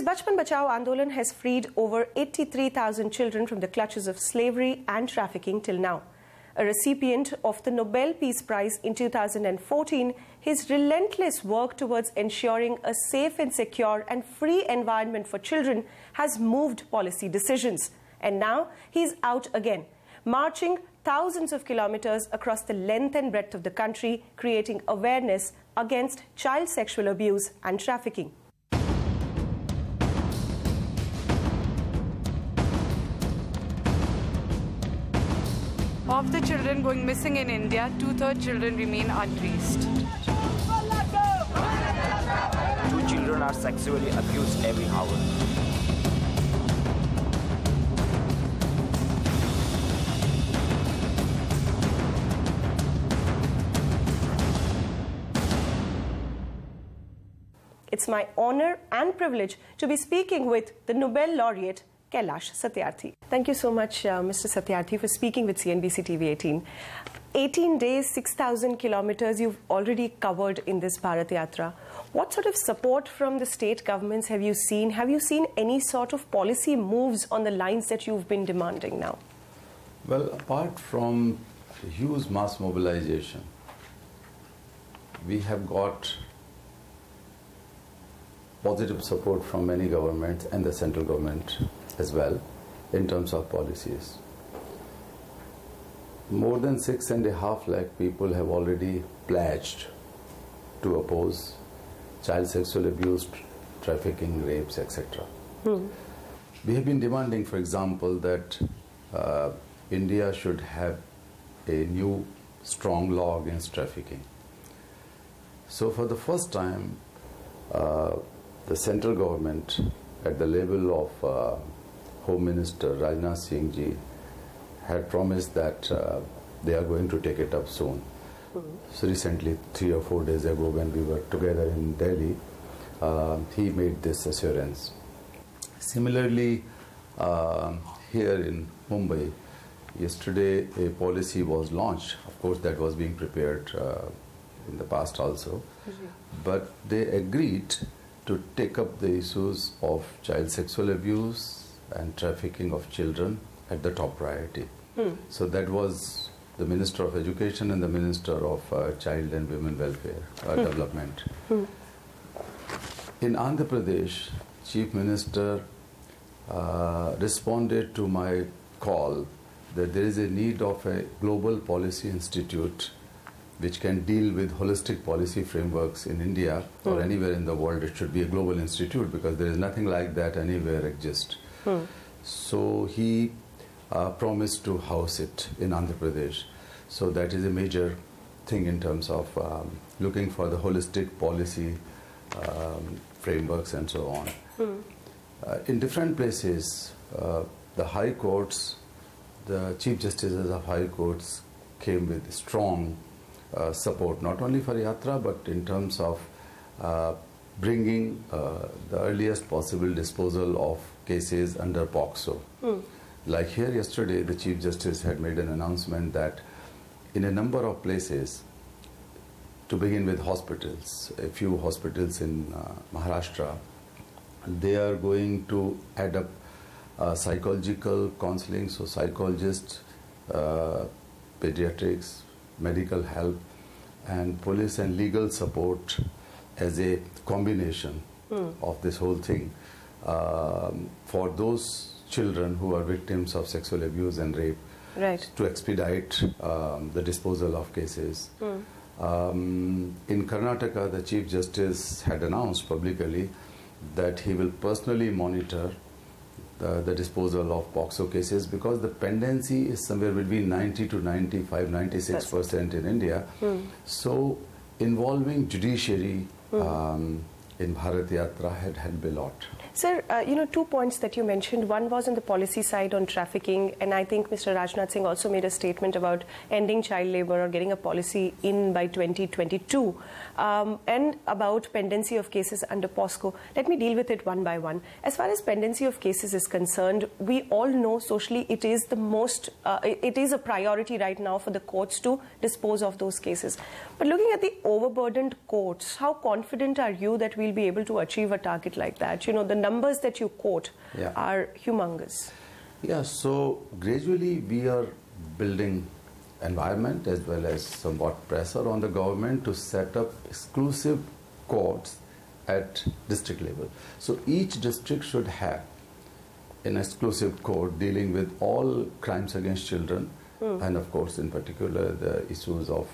Today's Bachpan Bachao Andolan has freed over 83,000 children from the clutches of slavery and trafficking till now. A recipient of the Nobel Peace Prize in 2014, his relentless work towards ensuring a safe and secure and free environment for children has moved policy decisions. And now he's out again, marching thousands of kilometers across the length and breadth of the country, creating awareness against child sexual abuse and trafficking. Of the children going missing in India, 2/3 children remain untraced. 2 children are sexually abused every hour. It's my honor and privilege to be speaking with the Nobel Laureate, Kailash Satyarthi. Thank you so much, Mr. Satyarthi, for speaking with CNBC TV18. 18 days, 6,000 kilometers you've already covered in this Bharat Yatra. What sort of support from the state governments have you seen? Have you seen any sort of policy moves on the lines that you've been demanding now? Well, apart from huge mass mobilization, we have got positive support from many governments and the central government as well in terms of policies. More than 6.5 lakh people have already pledged to oppose child sexual abuse, trafficking, rapes, etc. We have been demanding, for example, that India should have a new strong law against trafficking. So for the first time, the central government at the level of Home Minister Archana Shukla had promised that they are going to take it up soon. So recently, 3 or 4 days ago, when we were together in Delhi, he made this assurance. Similarly, here in Mumbai, yesterday a policy was launched. Of course, that was being prepared in the past also. But they agreed to take up the issues of child sexual abuse and trafficking of children at the top priority. So that was the Minister of Education and the Minister of Child and Women Welfare Development. In Andhra Pradesh, Chief Minister responded to my call that there is a need of a global policy institute which can deal with holistic policy frameworks in India or anywhere in the world. It should be a global institute because there is nothing like that anywhere exists. So he promised to house it in Andhra Pradesh. So that is a major thing in terms of looking for the holistic policy frameworks and so on. In different places, the high courts, the chief justices of high courts came with strong support, not only for Yatra, but in terms of bringing the earliest possible disposal of cases under POCSO. Like here yesterday, the Chief Justice had made an announcement that in a number of places, to begin with hospitals, a few hospitals in Maharashtra, they are going to add up psychological counseling, so psychologists, pediatrics, medical help, and police and legal support as a combination of this whole thing for those children who are victims of sexual abuse and rape, to expedite the disposal of cases. In Karnataka, the Chief Justice had announced publicly that he will personally monitor the disposal of POCSO cases because the pendency is somewhere between 90 to 95, 96% in India. So involving judiciary in Bharat Yatra had helped a lot. Sir, 2 points that you mentioned. One was on the policy side on trafficking, and I think Mr. Rajnath Singh also made a statement about ending child labor or getting a policy in by 2022, and about pendency of cases under POSCO. Let me deal with it one by one. As far as pendency of cases is concerned, we all know socially it is the most, it is a priority right now for the courts to dispose of those cases. But looking at the overburdened courts, how confident are you that we'll be able to achieve a target like that? You know, the numbers that you quote Yeah. are humongous. Yeah, so gradually we are building environment as well as somewhat pressure on the government to set up exclusive courts at district level. So each district should have an exclusive court dealing with all crimes against children, and of course in particular the issues of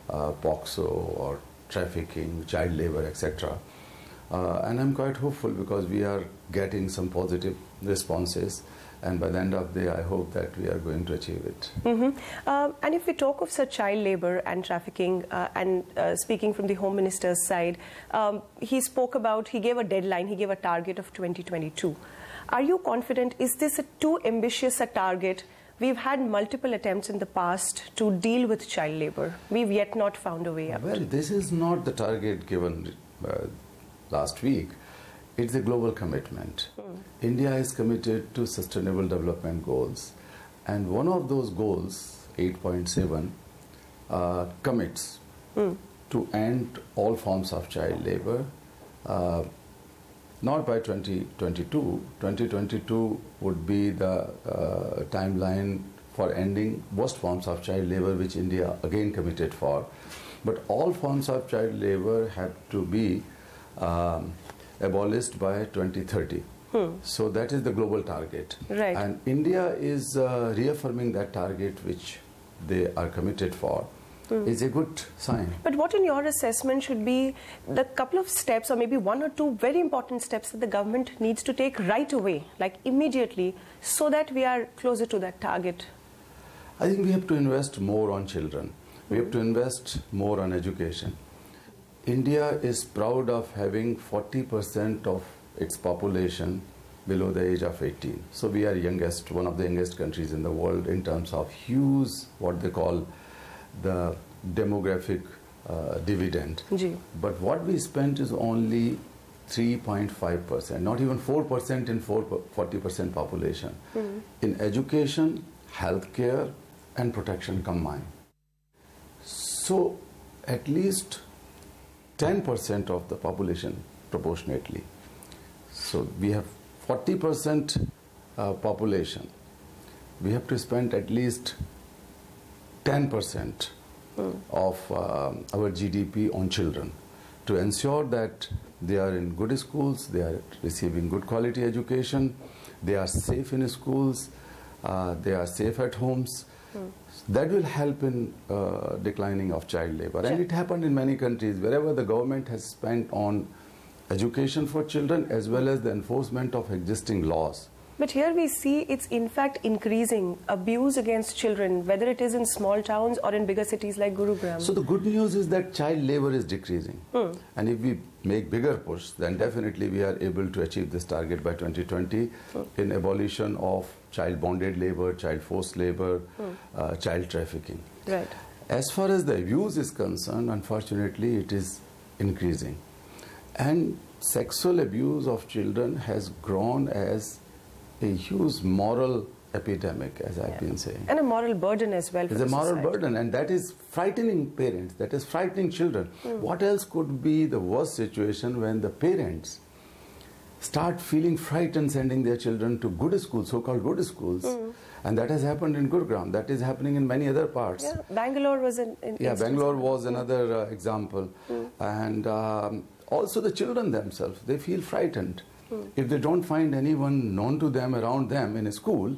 POXO or trafficking, child labor, etc. And I'm quite hopeful because we are getting some positive responses, and by the end of the day I hope that we are going to achieve it. And if we talk of such child labor and trafficking, and speaking from the Home Minister's side, he gave a deadline, he gave a target of 2022. Are you confident? Is this too ambitious a target? We've had multiple attempts in the past to deal with child labor. We've yet not found a way out. Well, this is not the target given last week. It's a global commitment. India is committed to Sustainable Development Goals, and one of those goals, 8.7, commits to end all forms of child labor, not by 2022. 2022 would be the timeline for ending worst forms of child labor, which India again committed for. But all forms of child labor have to be abolished by 2030. So that is the global target. Right. And India is reaffirming that target which they are committed for. Is a good sign. But what in your assessment should be the couple of steps, or maybe one or two very important steps that the government needs to take right away, like immediately, so that we are closer to that target? I think we have to invest more on children. We have to invest more on education. India is proud of having 40% of its population below the age of 18. So we are youngest, one of the youngest countries in the world in terms of huge, what they call the demographic dividend. But what we spent is only 3.5%, not even 4% in 40% population. In education, healthcare and protection combined. So at least 10% of the population proportionately. So we have 40% population. We have to spend at least 10% of our GDP on children to ensure that they are in good schools, they are receiving good quality education, they are safe in schools, they are safe at homes. That will help in declining of child labor. And it happened in many countries wherever the government has spent on education for children as well as the enforcement of existing laws. But here we see it's in fact increasing abuse against children, whether it is in small towns or in bigger cities like Gurugram. So the good news is that child labor is decreasing. And if we make bigger push, then definitely we are able to achieve this target by 2020 in abolition of child bonded labor, child forced labor, child trafficking. Right. As far as the abuse is concerned, unfortunately it is increasing. And sexual abuse of children has grown as a huge moral epidemic, as I've been saying. And a moral burden as well. It's a moral burden, and that is frightening parents, that is frightening children. What else could be the worst situation when the parents start feeling frightened sending their children to good schools, so-called good schools, and that has happened in Gurugram. That is happening in many other parts. Yeah, Bangalore was an Bangalore was another example. And also the children themselves, they feel frightened. If they don't find anyone known to them around them in a school,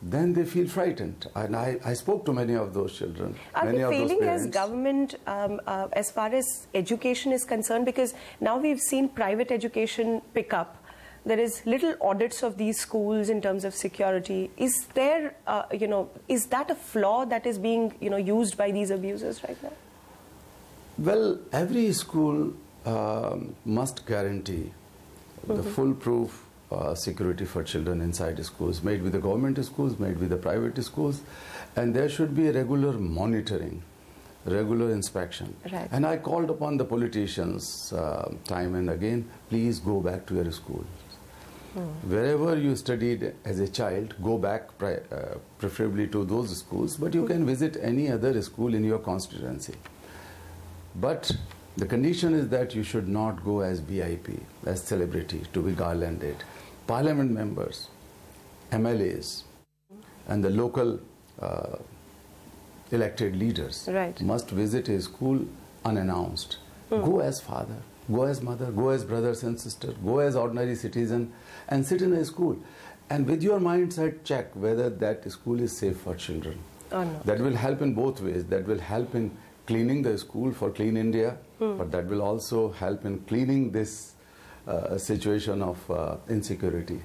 then they feel frightened. And I spoke to many of those children, many of those parents. Are you feeling as government, as far as education is concerned, because now we've seen private education pick up. There is little audits of these schools in terms of security. Is there, is that a flaw that is being, used by these abusers right now? Well, every school must guarantee the foolproof security for children inside schools, made with the government schools, made with the private schools, and there should be a regular monitoring, regular inspection. Right. And I called upon the politicians time and again, please go back to your schools. Wherever you studied as a child, go back preferably to those schools, but you can visit any other school in your constituency. But The condition is that you should not go as VIP, as celebrity, to be garlanded. Parliament members, MLAs, and the local elected leaders must visit a school unannounced. Go as father, go as mother, go as brothers and sisters, go as ordinary citizen and sit in a school. And with your mindset, check whether that school is safe for children. Oh, no. That will help in both ways. That will help in cleaning the school for Clean India, but that will also help in cleaning this situation of insecurity.